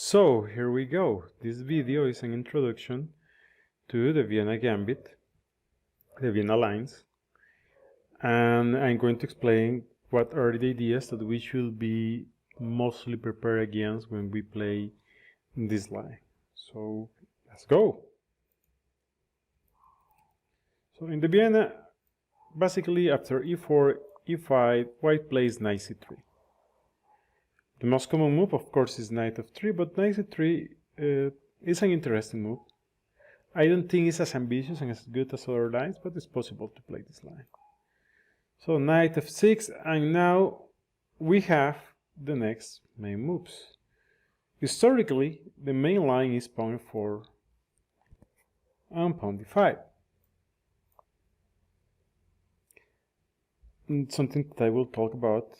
So here we go. This video is an introduction to the Vienna Gambit, the Vienna lines, and I'm going to explain what are the ideas that we should be mostly prepared against when we play this line. So let's go. So in the Vienna, basically after e4, e5, white plays knight c3. The most common move, of course, is knight f3, but knight c3 is an interesting move. I don't think it's as ambitious and as good as other lines, but it's possible to play this line. So knight f6, and now we have the next main moves. Historically, the main line is pawn f4 and pawn d5. And something that I will talk about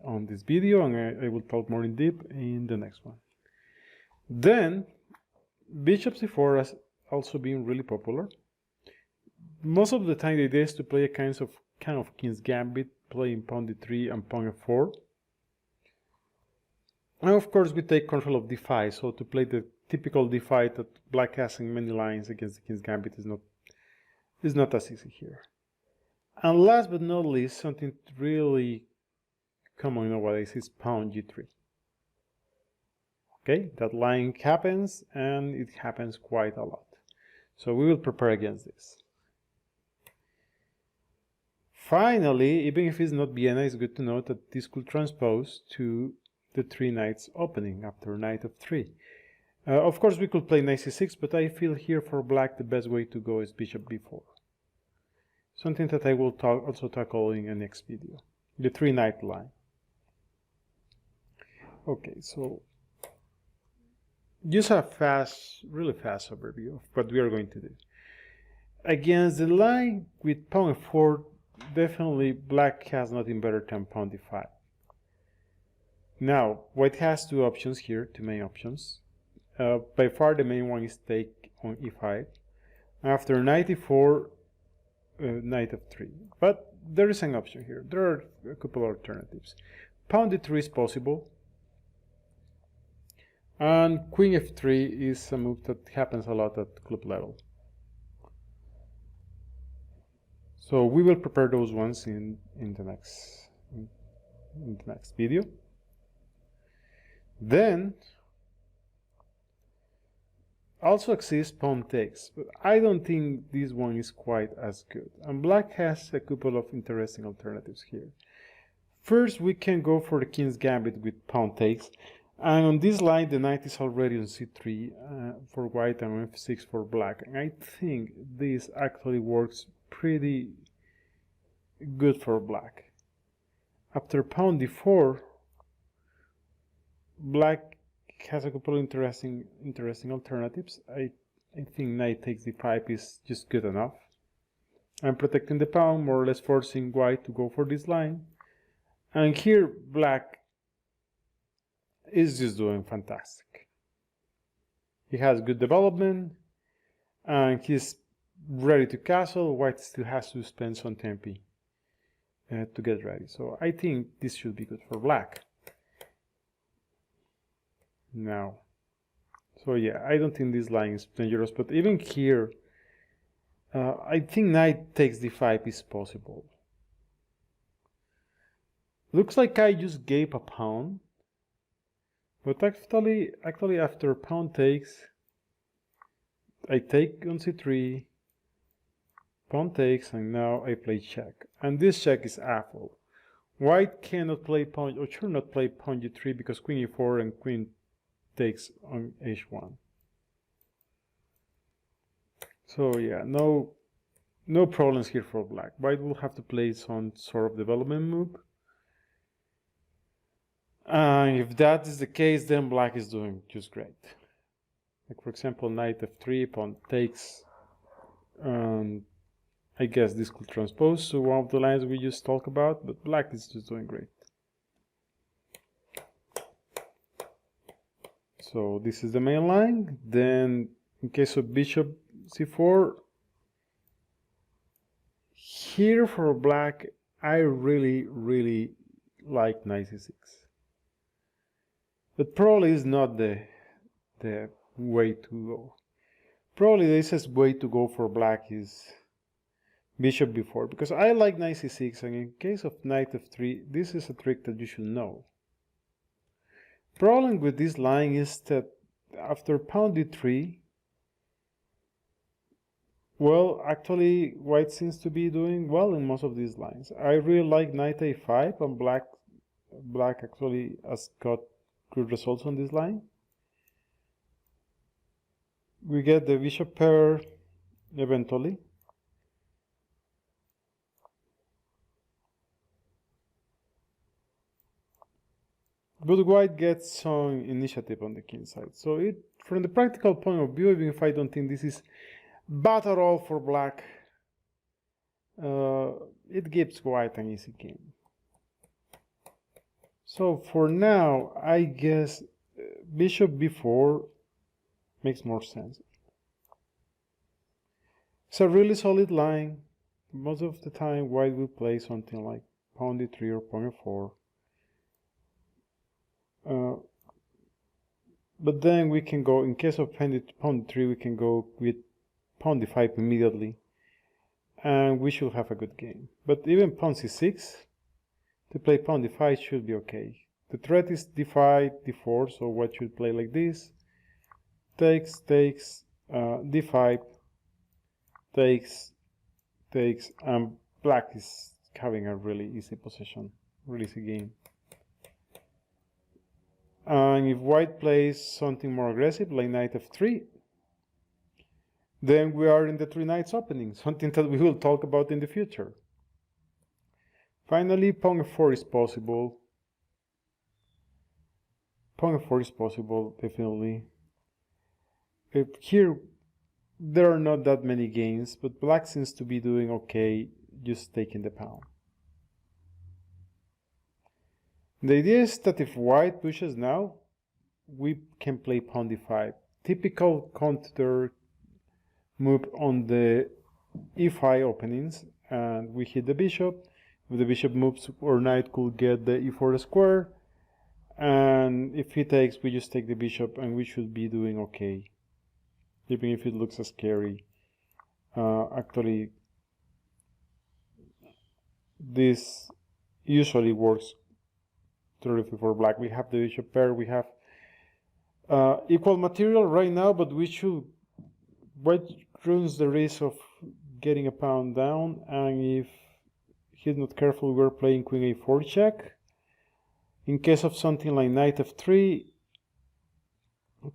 on this video, and I will talk more in depth in the next one. Then bishop c4 has also been really popular. Most of the time the idea is to play a kind of king's gambit, playing pawn d3 and pawn f4. And of course we take control of d5, so to play the typical d5 that black has in many lines against the king's gambit is not as easy here. And last but not least, something really common nowadays is pawn g3. Okay, that line happens, and it happens quite a lot. So we will prepare against this. Finally, even if it's not Vienna, it's good to note that this could transpose to the three knights opening after knight f3. Of course, we could play knight c6, but I feel here for black the best way to go is bishop b4. Something that I will also tackle in the next video. The three knight line. Okay, so just a really fast overview of what we are going to do. Against the line with pawn f4, definitely black has nothing better than pawn d5. Now, white has two options here, two main options. By far the main one is take on e5. After knight e4, knight f3. But there is an option here. There are a couple of alternatives. Pawn d3 is possible. And queen f3 is a move that happens a lot at club level. So we will prepare those ones in the next video. Then also exists pawn takes, but I don't think this one is quite as good. And black has a couple of interesting alternatives here. First, we can go for the king's gambit with pawn takes. And on this line, the knight is already on c3 for white and on f6 for black. And I think this actually works pretty good for black. After pawn d4, black has a couple of interesting alternatives. I think knight takes d5 is just good enough. I'm protecting the pawn, more or less forcing white to go for this line. And here, black is just doing fantastic. He has good development and he's ready to castle. White still has to spend some tempi to get ready. So I think this should be good for black. Now, so yeah, I don't think this line is dangerous, but even here, I think knight takes d5 is possible. Looks like I just gave a pawn. But actually after pawn takes, I take on c3, pawn takes, and now I play check. And this check is awful. White cannot play pawn, or should not play pawn g3 because queen e4 and queen takes on h1. So yeah, no problems here for black. White will have to play some sort of development move. If that is the case, then black is doing just great. Like for example, knight f3, pawn takes. I guess this could transpose to one of the lines we just talked about, but black is just doing great. So this is the main line. Then in case of bishop c4, here for black, I really like knight c6. but probably is not the way to go. Probably the easiest way to go for black is bishop b4, because I like knight c6, and in case of knight f3, this is a trick that you should know. Problem with this line is that after pawn d3, well, actually white seems to be doing well in most of these lines. I really like knight a5, and black actually has got good results on this line. We get the bishop pair eventually. But white gets some initiative on the king side. So from the practical point of view, even if I don't think this is bad at all for black, it gives white an easy game. So for now, I guess bishop b4 makes more sense. It's a really solid line. Most of the time, white will play something like pawn d3 or pawn f4. But then we can go, in case of pawn d3, we can go with pawn d5 immediately, and we should have a good game. But even pawn c6, to play pawn d5 should be okay. The threat is d5, d4, so white should play like this. Takes, d5, takes, and black is having a really easy position, really easy game. And if white plays something more aggressive, like knight f3, then we are in the three knights opening, something that we will talk about in the future. Finally, pawn f4 is possible. Pawn f4 is possible, definitely. Here, there are not that many games, but black seems to be doing okay, just taking the pawn. The idea is that if white pushes now, we can play pawn d5. Typical counter move on the e5 openings, and we hit the bishop. If the bishop moves, our knight could get the e4 square, and if he takes, we just take the bishop, and we should be doing okay, even if it looks scary. Actually, this usually works terrific for black. We have the bishop pair, we have equal material right now, but white runs the risk of getting a pawn down, and if he's not careful, we're playing queen a4 check. In case of something like knight f3,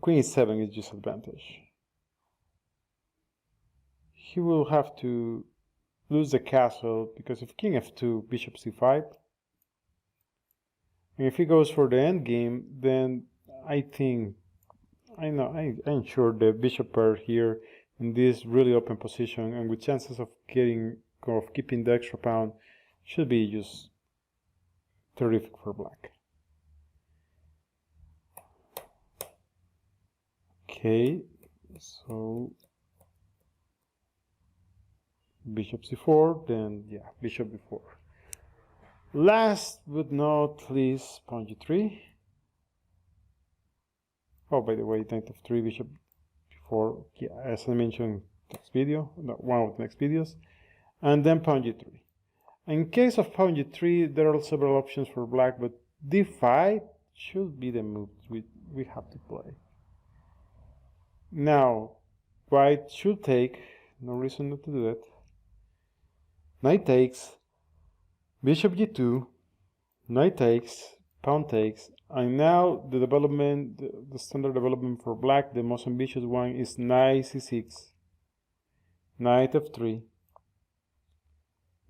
queen e7 is disadvantage. He will have to lose the castle, because if king f2, bishop c5, and if he goes for the endgame, then I'm sure the bishop pair here in this really open position, and with chances of keeping the extra pawn, should be just terrific for black. Okay, so bishop c4, then yeah, bishop b4. Last but not least, pawn g3. Oh, by the way, knight f3, bishop b4, yeah, as I mentioned in next video, one of the next videos, and then pawn g3. In case of pawn g3, there are several options for black, but d5 should be the move we have to play. Now, white should take, no reason not to do it. Knight takes, bishop g2, knight takes, pawn takes, and now the standard development for black, the most ambitious one, is knight c6, knight f3,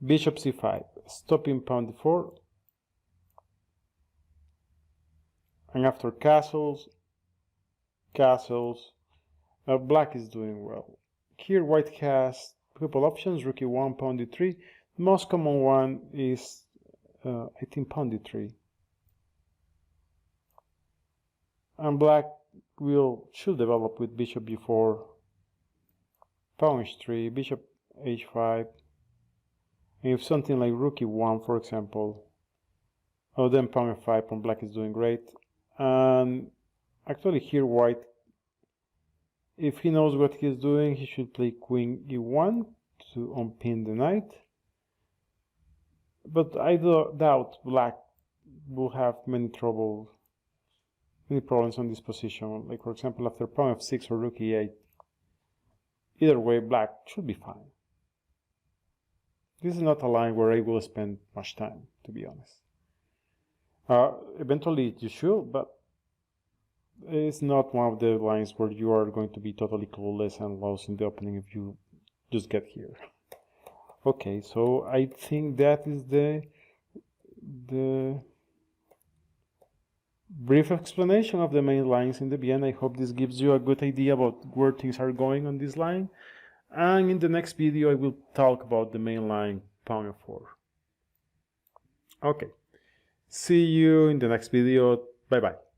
bishop c5, stopping pawn d4, and after castles, black is doing well. Here white has a couple options, rook e1, pawn d3. The most common one is, I think, pawn d3. And black should develop with bishop b4, pawn h3, bishop h5, and if something like rook e1, for example, then pawn f5, pawn black is doing great. And actually here white, if he knows what he's doing, he should play queen e1 to unpin the knight. But I doubt black will have many problems on this position. Like, for example, after pawn f6 or rook e8. Either way, black should be fine. This is not a line where I will spend much time, to be honest. Eventually you should, but it's not one of the lines where you are going to be totally clueless and lost in the opening if you just get here. Okay, so I think that is the brief explanation of the main lines in the Viena. I hope this gives you a good idea about where things are going on this line. And in the next video, I will talk about the main line, pawn f4. Okay, see you in the next video. Bye-bye.